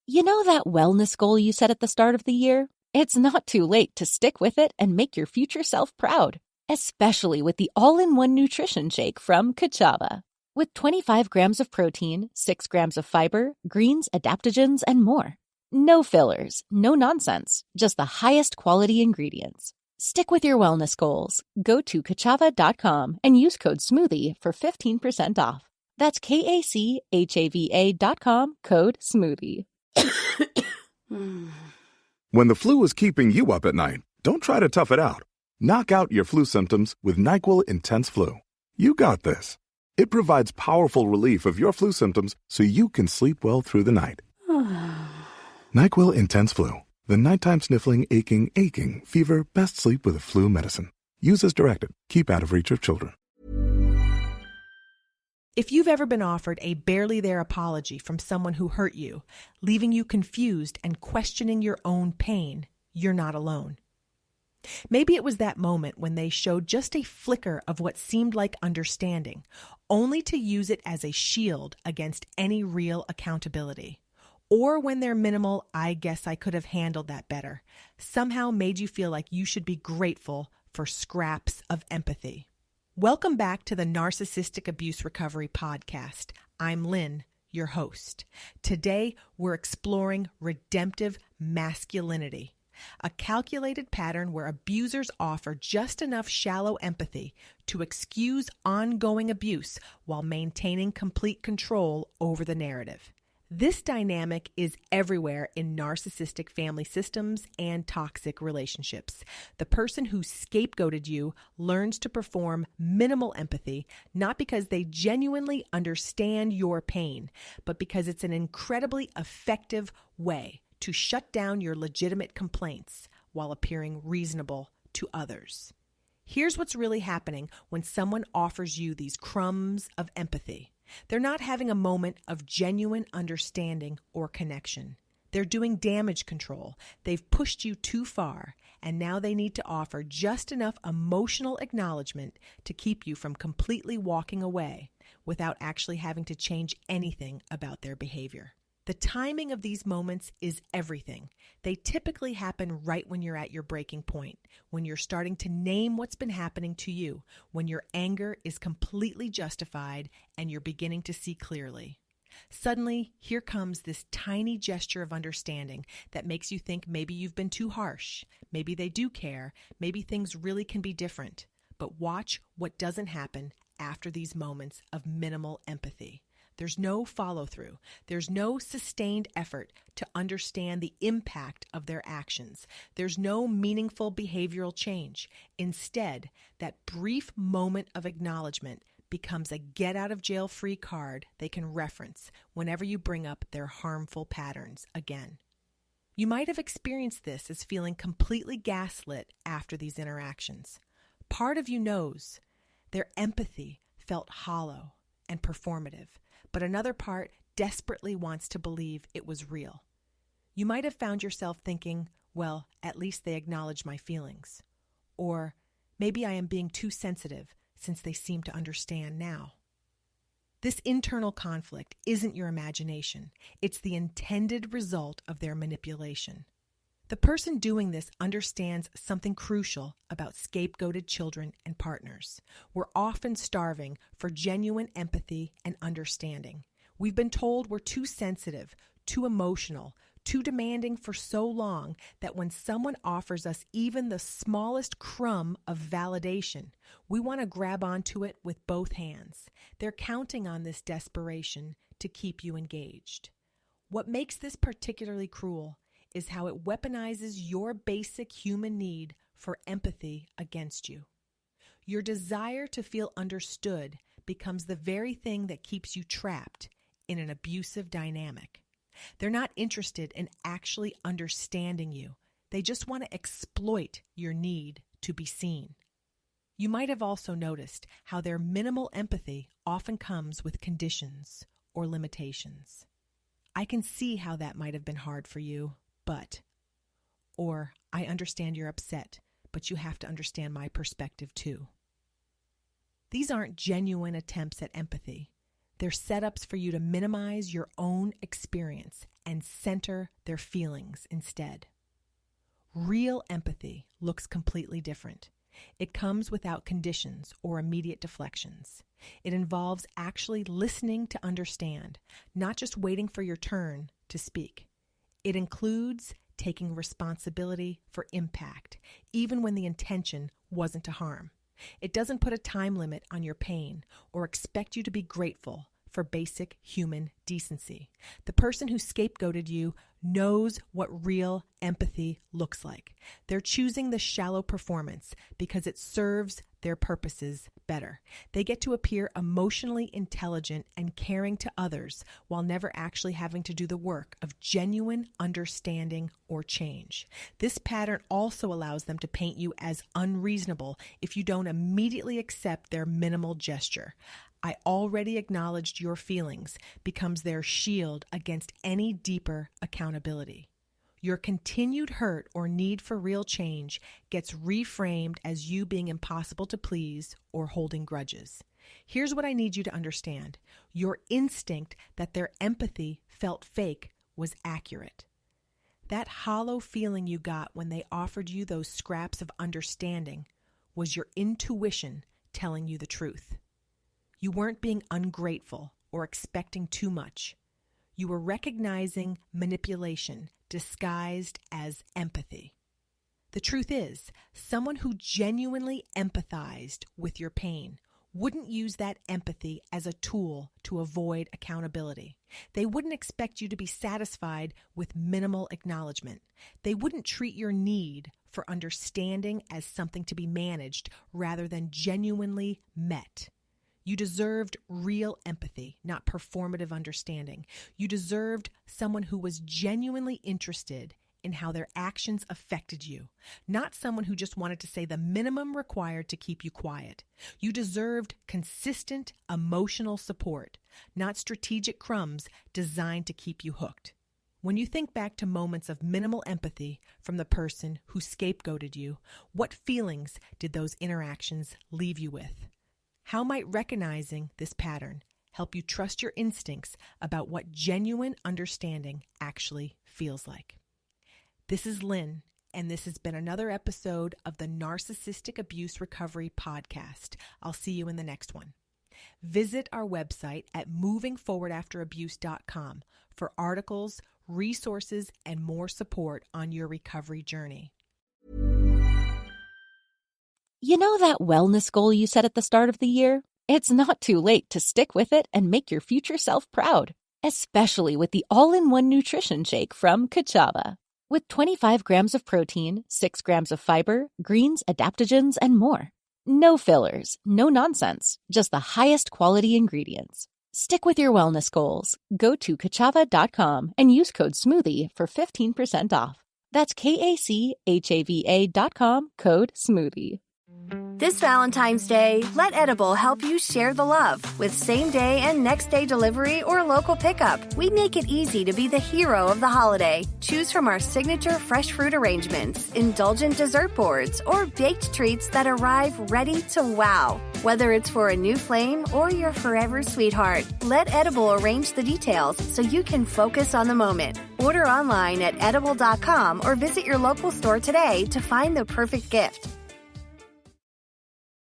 You know that wellness goal you set at the start of the year? It's not too late to stick with it and make your future self proud, especially with the all-in-one nutrition shake from Kachava. With 25 grams of protein, 6 grams of fiber, greens, adaptogens, and more. No fillers, no nonsense, just the highest quality ingredients. Stick with your wellness goals. Go to kachava.com and use code SMOOTHIE for 15% off. That's KACHAVA.com, code SMOOTHIE. When the flu is keeping you up at night, don't try to tough it out. Knock out your flu symptoms with NyQuil Intense Flu. You got this. It provides powerful relief of your flu symptoms so you can sleep well through the night. NyQuil Intense Flu. The nighttime sniffling, aching, fever, best sleep with a flu medicine. Use as directed. Keep out of reach of children. If you've ever been offered a barely there apology from someone who hurt you, leaving you confused and questioning your own pain, you're not alone. Maybe it was that moment when they showed just a flicker of what seemed like understanding, only to use it as a shield against any real accountability. Or when their minimal, "I guess I could have handled that better," somehow made you feel like you should be grateful for scraps of empathy. Welcome back to the Narcissistic Abuse Recovery Podcast. I'm Lynn, your host. Today, we're exploring redemptive masculinity, a calculated pattern where abusers offer just enough shallow empathy to excuse ongoing abuse while maintaining complete control over the narrative. This dynamic is everywhere in narcissistic family systems and toxic relationships. The person who scapegoated you learns to perform minimal empathy, not because they genuinely understand your pain, but because it's an incredibly effective way to shut down your legitimate complaints while appearing reasonable to others. Here's what's really happening when someone offers you these crumbs of empathy. They're not having a moment of genuine understanding or connection. They're doing damage control. They've pushed you too far, and now they need to offer just enough emotional acknowledgement to keep you from completely walking away without actually having to change anything about their behavior. The timing of these moments is everything. They typically happen right when you're at your breaking point, when you're starting to name what's been happening to you, when your anger is completely justified and you're beginning to see clearly. Suddenly, here comes this tiny gesture of understanding that makes you think maybe you've been too harsh, maybe they do care, maybe things really can be different. But watch what doesn't happen after these moments of minimal empathy. There's no follow-through. There's no sustained effort to understand the impact of their actions. There's no meaningful behavioral change. Instead, that brief moment of acknowledgement becomes a get-out-of-jail-free card they can reference whenever you bring up their harmful patterns again. You might have experienced this as feeling completely gaslit after these interactions. Part of you knows their empathy felt hollow and performative, but another part desperately wants to believe it was real. You might have found yourself thinking, well, at least they acknowledge my feelings. Or maybe I am being too sensitive since they seem to understand now. This internal conflict isn't your imagination. It's the intended result of their manipulation. The person doing this understands something crucial about scapegoated children and partners. We're often starving for genuine empathy and understanding. We've been told we're too sensitive, too emotional, too demanding for so long that when someone offers us even the smallest crumb of validation, we want to grab onto it with both hands. They're counting on this desperation to keep you engaged. What makes this particularly cruel is how it weaponizes your basic human need for empathy against you. Your desire to feel understood becomes the very thing that keeps you trapped in an abusive dynamic. They're not interested in actually understanding you. They just want to exploit your need to be seen. You might have also noticed how their minimal empathy often comes with conditions or limitations. I can see how that might have been hard for you, but, or I understand you're upset, but you have to understand my perspective too. These aren't genuine attempts at empathy. They're setups for you to minimize your own experience and center their feelings instead. Real empathy looks completely different. It comes without conditions or immediate deflections. It involves actually listening to understand, not just waiting for your turn to speak. It includes taking responsibility for impact, even when the intention wasn't to harm. It doesn't put a time limit on your pain or expect you to be grateful for basic human decency. The person who scapegoated you knows what real empathy looks like. They're choosing the shallow performance because it serves their purposes better. They get to appear emotionally intelligent and caring to others while never actually having to do the work of genuine understanding or change. This pattern also allows them to paint you as unreasonable if you don't immediately accept their minimal gesture. I already acknowledged your feelings becomes their shield against any deeper accountability. Your continued hurt or need for real change gets reframed as you being impossible to please or holding grudges. Here's what I need you to understand. Your instinct that their empathy felt fake was accurate. That hollow feeling you got when they offered you those scraps of understanding was your intuition telling you the truth. You weren't being ungrateful or expecting too much. You were recognizing manipulation disguised as empathy. The truth is, someone who genuinely empathized with your pain wouldn't use that empathy as a tool to avoid accountability. They wouldn't expect you to be satisfied with minimal acknowledgement. They wouldn't treat your need for understanding as something to be managed rather than genuinely met. You deserved real empathy, not performative understanding. You deserved someone who was genuinely interested in how their actions affected you, not someone who just wanted to say the minimum required to keep you quiet. You deserved consistent emotional support, not strategic crumbs designed to keep you hooked. When you think back to moments of minimal empathy from the person who scapegoated you, what feelings did those interactions leave you with? How might recognizing this pattern help you trust your instincts about what genuine understanding actually feels like? This is Lynn, and this has been another episode of the Narcissistic Abuse Recovery Podcast. I'll see you in the next one. Visit our website at movingforwardafterabuse.com for articles, resources, and more support on your recovery journey. You know that wellness goal you set at the start of the year? It's not too late to stick with it and make your future self proud, especially with the all-in-one nutrition shake from Kachava. With 25 grams of protein, 6 grams of fiber, greens, adaptogens, and more. No fillers, no nonsense, just the highest quality ingredients. Stick with your wellness goals. Go to kachava.com and use code SMOOTHIE for 15% off. That's KACHAVA.com, code SMOOTHIE. This Valentine's Day, let Edible help you share the love. With same-day and next-day delivery or local pickup, we make it easy to be the hero of the holiday. Choose from our signature fresh fruit arrangements, indulgent dessert boards, or baked treats that arrive ready to wow. Whether it's for a new flame or your forever sweetheart, let Edible arrange the details so you can focus on the moment. Order online at edible.com or visit your local store today to find the perfect gift.